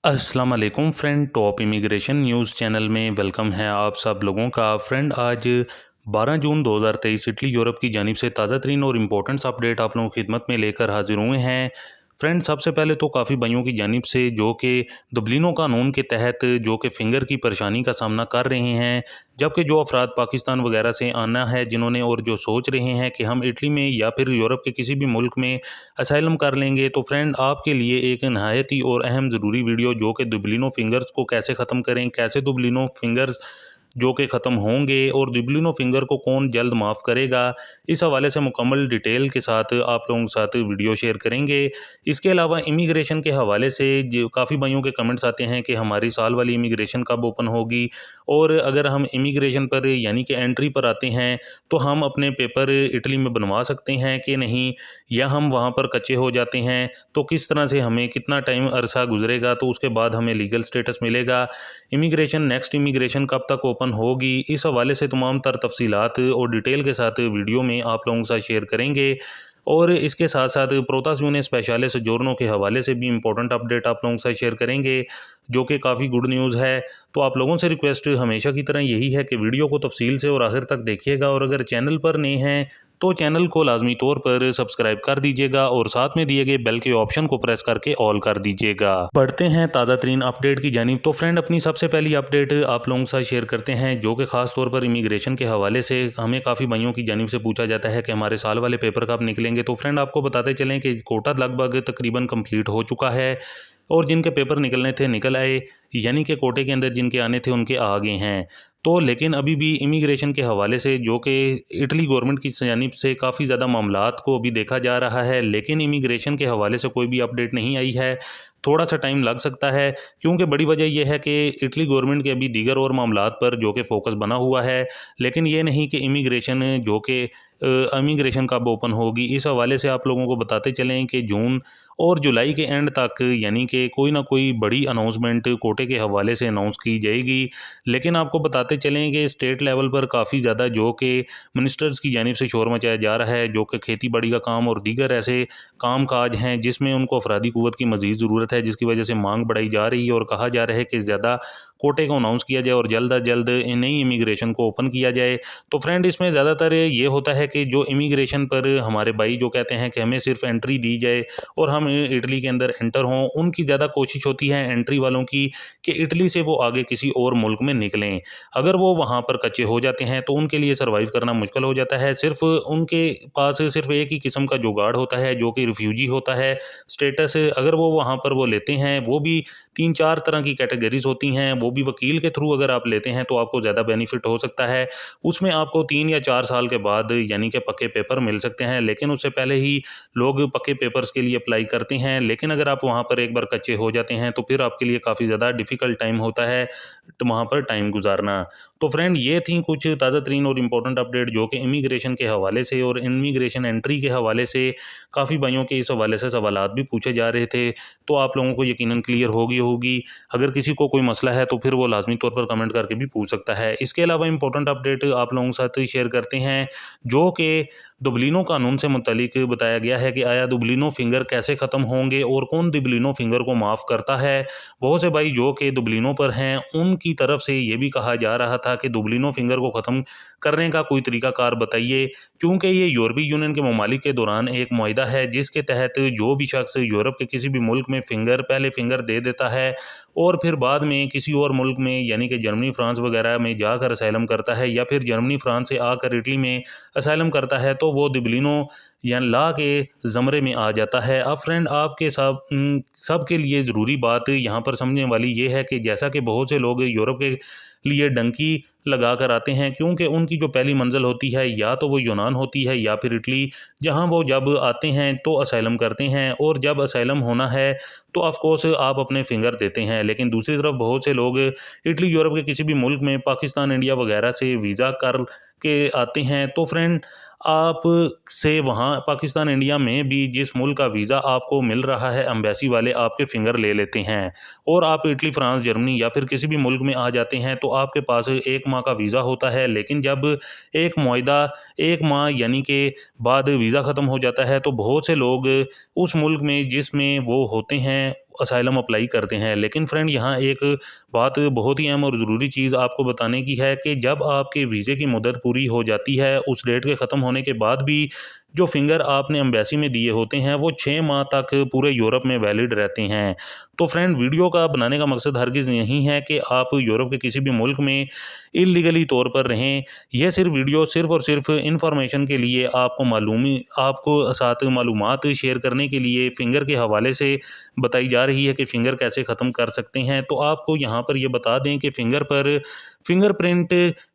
अस्सलाम वालेकुम friend, top immigration news channel में वेलकम है आप सब लोगों का। फ्रेंड, आज 12 जून 2023 इटली यूरोप की जानिब से ताज़ा तरीन और इम्पोर्टेंट्स अपडेट आप लोगों की खिदमत में लेकर हाजिर हुए हैं। फ्रेंड, सबसे पहले तो काफ़ी भाइयों की जानिब से जो कि दुबलिनो कानून के तहत जो कि फ़िंगर की परेशानी का सामना कर रहे हैं, जबकि जो अफराद पाकिस्तान वगैरह से आना है जिन्होंने और जो सोच रहे हैं कि हम इटली में या फिर यूरोप के किसी भी मुल्क में असाइलम कर लेंगे, तो फ्रेंड आपके लिए एक नहायत ही और अहम ज़रूरी वीडियो जो कि दुबलिनो फ़िंगर्स को कैसे ख़त्म करें, कैसे दुबलिनो फ़िंगर्स जो कि ख़त्म होंगे और दुबलिनो फ़िंगर को कौन जल्द माफ़ करेगा, इस हवाले से मुकम्मल डिटेल के साथ आप लोगों के साथ वीडियो शेयर करेंगे। इसके अलावा इमिग्रेशन के हवाले से जो काफ़ी भाइयों के कमेंट्स आते हैं कि हमारी साल वाली इमिग्रेशन कब ओपन होगी, और अगर हम इमिग्रेशन पर यानी कि एंट्री पर आते हैं तो हम अपने पेपर इटली में बनवा सकते हैं कि नहीं, या हम वहाँ पर कच्चे हो जाते हैं तो किस तरह से हमें कितना टाइम अरसा गुजरेगा तो उसके बाद हमें लीगल स्टेटस मिलेगा, इमिग्रेशन नेक्स्ट इमिग्रेशन कब तक ओपन होगी, इस हवाले से तमाम तर तफसीलात और डिटेल के साथ वीडियो में आप लोगों के साथ शेयर करेंगे। और इसके साथ साथ प्रोतासियोने स्पेशले सजोर्नो के हवाले से भी इंपॉर्टेंट अपडेट आप लोगों के साथ शेयर करेंगे, जो कि काफ़ी गुड न्यूज़ है। तो आप लोगों से रिक्वेस्ट हमेशा की तरह यही है कि वीडियो को तफसील से और आखिर तक देखिएगा, और अगर चैनल पर नए हैं तो चैनल को लाजमी तौर पर सब्सक्राइब कर दीजिएगा और साथ में दिए गए बेल के ऑप्शन को प्रेस करके ऑल कर दीजिएगा। बढ़ते हैं ताज़ा तरीन अपडेट की जानिब। तो फ्रेंड, अपनी सबसे पहली अपडेट आप लोगों के साथ शेयर करते हैं, जो कि ख़ास तौर पर इमिग्रेशन के हवाले से हमें काफ़ी भाइयों की जानिब से पूछा जाता है कि हमारे साल वाले पेपर कब निकलेंगे। तो फ्रेंड, आपको बताते चलें कि कोटा लगभग तकरीबन कंप्लीट हो चुका है और जिनके पेपर निकलने थे निकल आए, यानी कि कोटे के अंदर जिनके आने थे उनके आ गए हैं। तो लेकिन अभी भी इमिग्रेशन के हवाले से जो कि इटली गवर्नमेंट की जानिब से काफ़ी ज़्यादा मामलात को अभी देखा जा रहा है, लेकिन इमिग्रेशन के हवाले से कोई भी अपडेट नहीं आई है। थोड़ा सा टाइम लग सकता है, क्योंकि बड़ी वजह यह है कि इटली गवर्नमेंट के अभी दीगर और मामलात पर जो कि फ़ोकस बना हुआ है, लेकिन ये नहीं कि इमिग्रेशन जो कि इमिग्रेशन कब ओपन होगी। इस हवाले से आप लोगों को बताते चलें कि जून और जुलाई के एंड तक यानी कि कोई ना कोई बड़ी अनाउंसमेंट कोटे के हवाले से अनाउंस की जाएगी। लेकिन आपको बताते चलें कि स्टेट लेवल पर काफ़ी ज़्यादा जो कि मिनिस्टर्स की जानिब से शोर मचाया जा रहा है, जो कि खेती बाड़ी का काम और दीगर ऐसे काम काज हैं जिसमें उनको अफरादी क़ुव्वत की मज़ीद ज़रूरत है, जिसकी वजह से मांग बढ़ाई जा रही है और कहा जा रहा है कि ज़्यादा कोटे को अनाउंस किया जाए और जल्द अज जल्द नई इमिग्रेशन को ओपन किया जाए। तो फ्रेंड, इसमें ज़्यादातर ये होता है कि जो इमिग्रेशन पर हमारे भाई जो कहते हैं कि हमें सिर्फ एंट्री दी जाए और हम इटली के अंदर एंटर हों, उनकी ज़्यादा कोशिश होती है एंट्री वालों की कि इटली से वो आगे किसी और मुल्क में निकलें। अगर वो वहाँ पर कच्चे हो जाते हैं तो उनके लिए सर्वाइव करना मुश्किल हो जाता है। सिर्फ उनके पास सिर्फ एक ही किस्म का जुगाड़ होता है, जो कि रिफ्यूजी होता है स्टेटस। अगर वो वहाँ पर वो लेते हैं, वो भी 3-4 तरह की कैटेगरीज होती हैं, वो भी वकील के थ्रू अगर आप लेते हैं तो आपको ज़्यादा बेनिफिट हो सकता है। उसमें आपको 3 या 4 साल के बाद यानी कि पक्के पेपर मिल सकते हैं, लेकिन उससे पहले ही लोग पक्के पेपर्स के लिए अप्लाई करते हैं। लेकिन अगर आप वहाँ पर एक बार कच्चे हो जाते हैं तो फिर आपके लिए काफ़ी ज़्यादा डिफ़िकल्ट टाइम होता है वहाँ पर टाइम गुजारना। तो फ्रेंड, ये थी कुछ ताज़ा तरीन और इम्पोर्टेंट अपडेट जो कि इमिग्रेशन के हवाले से और इमिग्रेशन एंट्री के हवाले से काफ़ी भाइयों के इस हवाले से सवालात भी पूछे जा रहे थे, तो आप लोगों को यकीनन क्लियर होगी। अगर किसी को कोई मसला है तो फिर वो लाजमी तौर पर कमेंट करके भी पूछ सकता है। इसके अलावा इंपॉर्टेंट अपडेट आप लोगों के साथ शेयर करते हैं, जो कि दुबलिनो कानून से मुतल्लिक बताया गया है कि आया दुबलिनो फिंगर कैसे ख़त्म होंगे और कौन दुबलिनो फिंगर को माफ़ करता है। बहुत से भाई जो कि दुबलिनो पर हैं उनकी तरफ से ये भी कहा जा रहा था कि दुबलिनो फिंगर को ख़त्म करने का कोई तरीकाकार बताइए, क्योंकि ये यूरोपीय यूनियन के ममालिक के दौरान एक मुआहिदा है जिसके तहत जो भी शख्स यूरोप के किसी भी मुल्क में पहले फिंगर दे देता है और फिर बाद में किसी और मुल्क में यानी कि जर्मनी, फ्रांस वगैरह में जाकर असाइलम करता है, या फिर जर्मनी, फ्रांस से आकर इटली में असाइलम करता है, तो वो दुबलिनो या ला के ज़मरे में आ जाता है। अब फ्रेंड, आपके सब के लिए ज़रूरी बात यहाँ पर समझने वाली ये है कि जैसा कि बहुत से लोग यूरोप के लिए डंकी लगा कर आते हैं, क्योंकि उनकी जो पहली मंजिल होती है या तो वो यूनान होती है या फिर इटली, जहाँ वो जब आते हैं तो असाइलम करते हैं, और जब असाइलम होना है तो ऑफ कोर्स आप अपने फिंगर देते हैं। लेकिन दूसरी तरफ बहुत से लोग इटली, यूरोप के किसी भी मुल्क में पाकिस्तान, इंडिया वगैरह से वीज़ा कर के आते हैं, तो फ्रेंड आप से वहाँ पाकिस्तान, इंडिया में भी जिस मुल्क का वीज़ा आपको मिल रहा है, एम्बेसी वाले आपके फिंगर ले लेते हैं और आप इटली, फ्रांस, जर्मनी या फिर किसी भी मुल्क में आ जाते हैं तो आपके पास 1 माह का वीज़ा होता है। लेकिन जब एक मुआहिदा 1 माह यानी कि बाद वीज़ा ख़त्म हो जाता है, तो बहुत से लोग उस मुल्क में जिसमें वो होते हैं असाइलम अप्लाई करते हैं। लेकिन फ्रेंड यहाँ एक बात बहुत ही अहम और ज़रूरी चीज़ आपको बताने की है कि जब आपके वीज़े की मुद्दत पूरी हो जाती है, उस डेट के ख़त्म होने के बाद भी जो फिंगर आपने एम्बेसी में दिए होते हैं वो 6 माह तक पूरे यूरोप में वैलिड रहते हैं। तो फ्रेंड वीडियो का बनाने का मकसद हरगिज़ यही है कि आप यूरोप के किसी भी मुल्क में इल्लीगली तौर पर रहें। यह सिर्फ वीडियो सिर्फ़ और सिर्फ इन्फॉर्मेशन के लिए आपको साथ मालूमात शेयर करने के लिए फिंगर के हवाले से बताई जा रही है कि फ़िंगर कैसे ख़त्म कर सकते हैं। तो आपको यहाँ पर ये बता दें कि फिंगरप्रिंट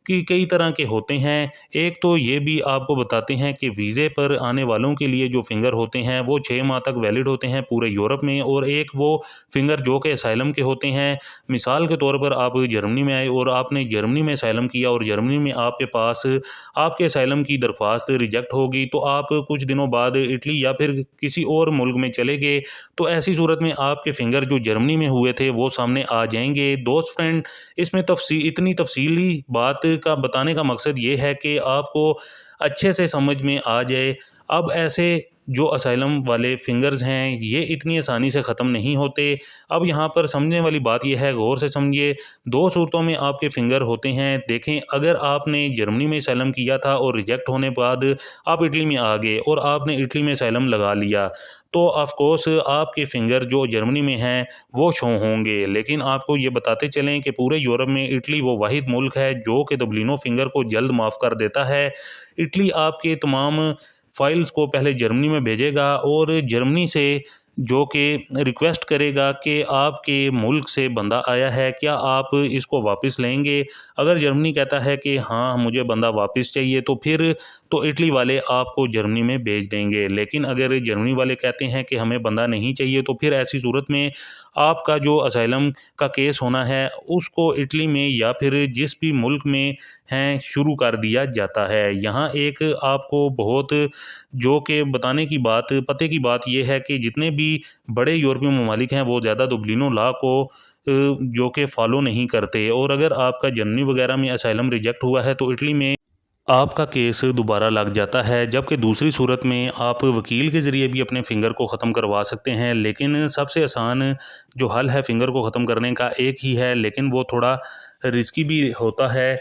की कई तरह के होते हैं। एक तो ये भी आपको बताते हैं कि वीज़े पर आने वालों के लिए जो फिंगर होते हैं वो 6 माह तक वैलिड होते हैं पूरे यूरोप में, और एक वो फिंगर जो कि असाइलम के होते हैं। मिसाल के तौर पर आप जर्मनी में आए और आपने जर्मनी में असाइलम किया और जर्मनी में आपके पास आपके असाइलम की दरख्वास्त रिजेक्ट होगी, तो आप कुछ दिनों बाद इटली या फिर किसी और मुल्क में चले गए, तो ऐसी सूरत में आपके फिंगर जो जर्मनी में हुए थे वो सामने आ जाएंगे। दोस्त फ्रेंड, इसमें इतनी तफसीली बात का बताने का मकसद ये है कि आपको अच्छे से समझ में आ जाए। अब ऐसे जो असाइलम वाले फिंगर्स हैं ये इतनी आसानी से ख़त्म नहीं होते। अब यहाँ पर समझने वाली बात यह है, गौर से समझिए। 2 सूरतों में आपके फिंगर होते हैं। देखें, अगर आपने जर्मनी में असाइलम किया था और रिजेक्ट होने बाद आप इटली में आ गए और आपने इटली में असाइलम लगा लिया, तो ऑफ कोर्स आपके फिंगर जो जर्मनी में हैं वो शो होंगे। लेकिन आपको ये बताते चलें कि पूरे यूरोप में इटली वो वाहिद मुल्क है जो कि दुबलिनो फिंगर को जल्द माफ़ कर देता है। इटली आपके तमाम फाइल्स को पहले जर्मनी में भेजेगा और जर्मनी से जो कि रिक्वेस्ट करेगा कि आपके मुल्क से बंदा आया है, क्या आप इसको वापस लेंगे। अगर जर्मनी कहता है कि हाँ मुझे बंदा वापस चाहिए, तो फिर तो इटली वाले आपको जर्मनी में भेज देंगे। लेकिन अगर जर्मनी वाले कहते हैं कि हमें बंदा नहीं चाहिए, तो फिर ऐसी सूरत में आपका जो असाइलम का केस होना है उसको इटली में या फिर जिस भी मुल्क में हैं शुरू कर दिया जाता है। यहाँ एक आपको बहुत जो कि बताने की बात, पते की बात यह है कि जितने भी बड़े यूरोपीय ममालिक हैं वो ज़्यादा दुबलिनो लॉ को जो कि फ़ॉलो नहीं करते, और अगर आपका जर्मनी वगैरह में असाइलम रिजेक्ट हुआ है तो इटली में आपका केस दोबारा लग जाता है। जबकि दूसरी सूरत में आप वकील के ज़रिए भी अपने फ़िंगर को ख़त्म करवा सकते हैं। लेकिन सबसे आसान जो हल है फ़िंगर को ख़त्म करने का एक ही है, लेकिन वो थोड़ा रिस्की भी होता है।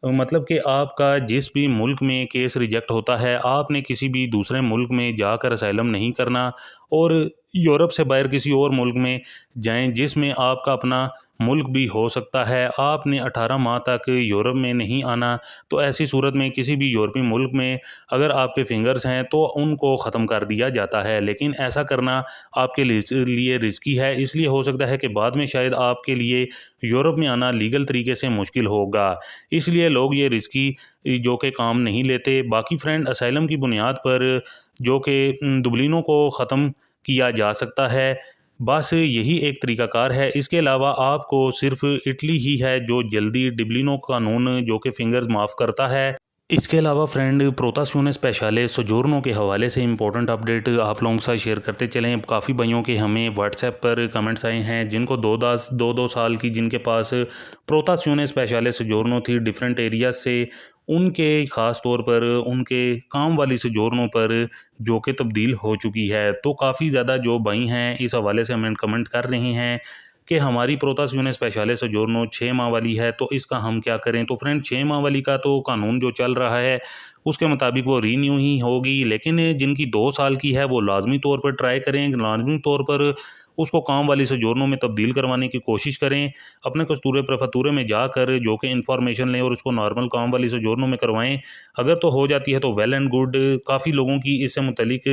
मतलब कि आपका जिस भी मुल्क में केस रिजेक्ट होता है, आपने किसी भी दूसरे मुल्क में जाकर असाइलम नहीं करना और यूरोप से बाहर किसी और मुल्क में जाएं जिसमें आपका अपना मुल्क भी हो सकता है। आपने 18 माह तक यूरोप में नहीं आना। तो ऐसी सूरत में किसी भी यूरोपीय मुल्क में अगर आपके फिंगर्स हैं तो उनको ख़त्म कर दिया जाता है। लेकिन ऐसा करना आपके लिए रिस्की है, इसलिए हो सकता है कि बाद में शायद आपके लिए यूरोप में आना लीगल तरीके से मुश्किल होगा। इसलिए लोग ये रिस्की जो कि काम नहीं लेते। बाकी फ्रेंड, असाइलम की बुनियाद पर जो कि दुबलिनों को ख़त्म किया जा सकता है, बस यही एक तरीक़ाकार है। इसके अलावा आपको सिर्फ इटली ही है जो जल्दी डिबलिनो कानून जो कि फिंगर्स माफ़ करता है। इसके अलावा फ्रेंड, प्रोतासियोने स्पेशाले सोजोर्नो के हवाले से इंपॉर्टेंट अपडेट आप लोगों के साथ शेयर करते चलें। काफ़ी भाइयों के हमें व्हाट्सएप पर कमेंट्स आए हैं जिनको दो साल की जिनके पास प्रोतासियोने स्पेशाले सोजोर्नो थी डिफरेंट एरिया से, उनके ख़ास तौर पर उनके काम वाली सोजोर्नो पर जो कि तब्दील हो चुकी है। तो काफ़ी ज़्यादा जो भाई हैं इस हवाले से हमें कमेंट कर रहे हैं कि हमारी प्रोतासियोने स्पेशाले सोजोर्नो 6 माह वाली है तो इसका हम क्या करें। तो फ्रेंड, 6 माह वाली का तो कानून जो चल रहा है उसके मुताबिक वो रीन्यू ही होगी। लेकिन जिनकी 2 साल की है वो लाजमी तौर पर ट्राई करें, लाजमी तौर पर उसको काम वाली सोजोर्नो में तब्दील करवाने की कोशिश करें। अपने कस्तूरे प्रफतूरे में जाकर जो कि इन्फॉर्मेशन लें और उसको नॉर्मल काम वाली सोजोर्नो में करवाएं। अगर तो हो जाती है तो वेल एंड गुड। काफ़ी लोगों की इससे मुतलिक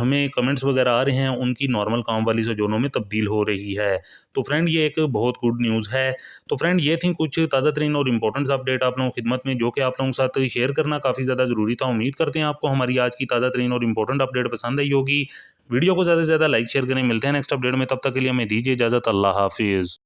हमें कमेंट्स वगैरह आ रहे हैं, उनकी नॉर्मल काम वाली सोजोर्नो में तब्दील हो रही है। तो फ्रेंड, ये एक बहुत गुड न्यूज़ है। तो फ्रेंड, ये थी कुछ ताज़ा तरीन और इंपॉर्टेंट अपडेट आप लोगों की खिदमत में जो कि आप लोगों के साथ शेयर करना काफ़ी ज़्यादा ज़रूरी था। उम्मीद करते हैं आपको हमारी आज की ताज़ा तरीन और इंपॉर्टेंट अपडेट पसंद आई होगी। वीडियो को ज़्यादा से ज़्यादा लाइक शेयर करें। मिलते हैं नेक्स्ट अपडेट में, तब तक के लिए हमें दीजिए इजाज़त। अल्लाह हाफिज़।